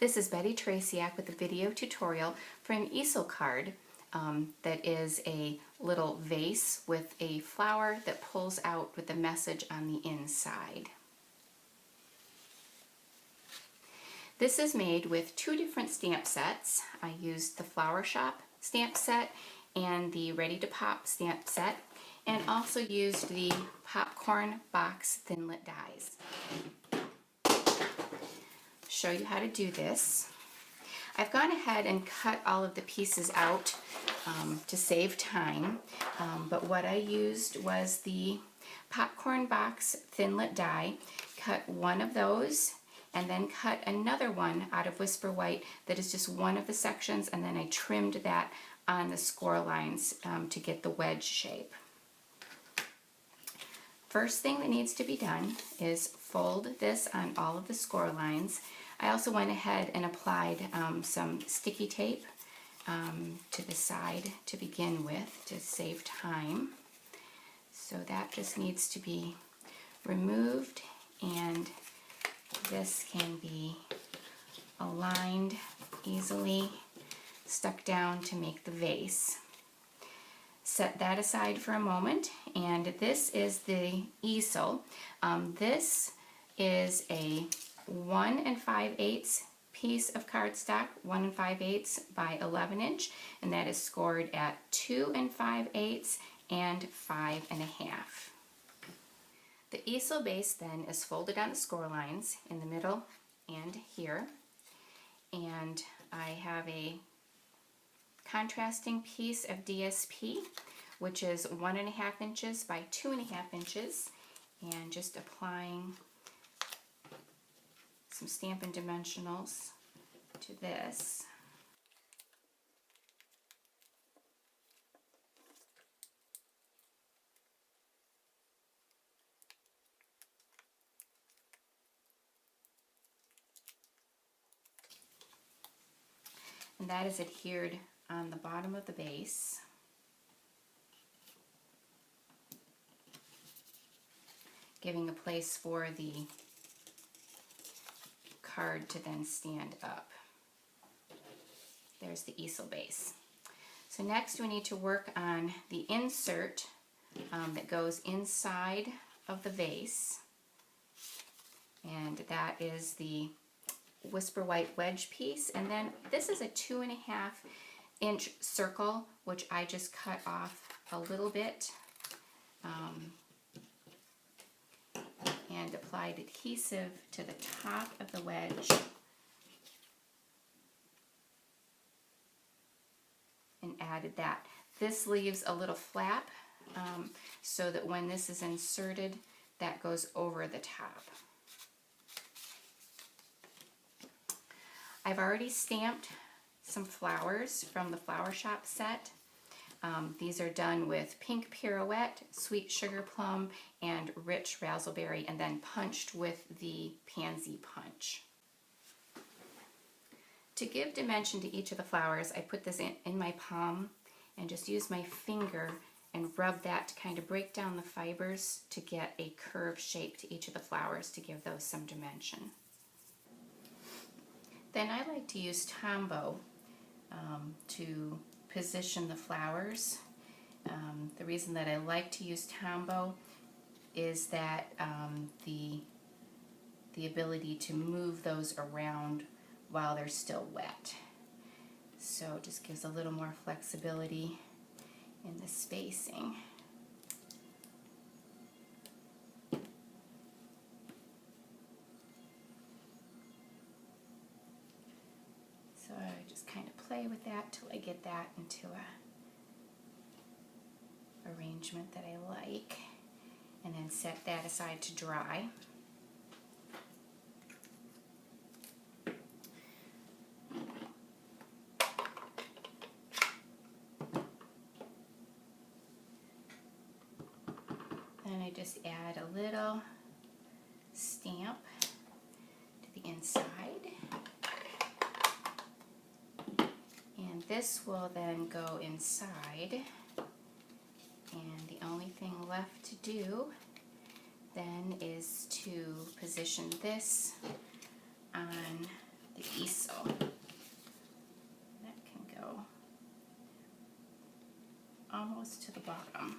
This is Betty Traciak with a video tutorial for an easel card that is a little vase with a flower that pulls out with a message on the inside. This is made with two different stamp sets. I used the Flower Shop stamp set and the Ready to Pop stamp set, and also used the popcorn box thinlit dies. Show you how to do this. I've gone ahead and cut all of the pieces out to save time, but what I used was the popcorn box thinlit die. Cut one of those and then cut another one out of Whisper White that is just one of the sections, and then I trimmed that on the score lines to get the wedge shape. First thing that needs to be done is fold this on all of the score lines. I also went ahead and applied some sticky tape to the side to begin with to save time. So that just needs to be removed, and this can be aligned easily, stuck down to make the vase. Set that aside for a moment, and this is the easel. This is a 1 5/8 piece of cardstock, 1 5/8 by 11 inch, and that is scored at 2 5/8 and 5 1/2. The easel base then is folded on the score lines in the middle and here, and I have a contrasting piece of DSP, which is 1 1/2 inches by 2 1/2 inches, and just applying some Stampin' Dimensionals to this. And that is adhered on the bottom of the base. Giving a place for the card to then stand up. There's the easel base. So next we need to work on the insert that goes inside of the vase, and that is the Whisper White wedge piece. And then this is a 2 1/2 inch circle, which I just cut off a little bit and applied adhesive to the top of the wedge and added that. This leaves a little flap so that when this is inserted, that goes over the top. I've already stamped some flowers from the Flower Shop set. These are done with Pink Pirouette, Sweet Sugar Plum, and Rich Razzleberry, and then punched with the Pansy Punch. To give dimension to each of the flowers, I put this in my palm and just use my finger and rub that to kind of break down the fibers to get a curved shape to each of the flowers to give those some dimension. Then I like to use Tombow to position the flowers. The reason that I like to use Tombow is that the ability to move those around while they're still wet. So it just gives a little more flexibility in the spacing. So I just kind of play with that till I get that into a arrangement that I like, and then set that aside to dry. Then I just add a little stamp to the inside. And this will then go inside, and the only thing left to do then is to position this on the easel. That can go almost to the bottom.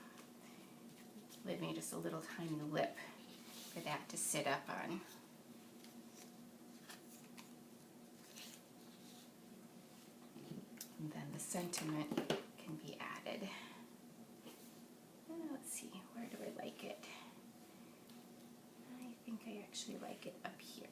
Leave me just a little tiny lip for that to sit up on. And then the sentiment can be added. Let's see, where do I like it? I think I actually like it up here.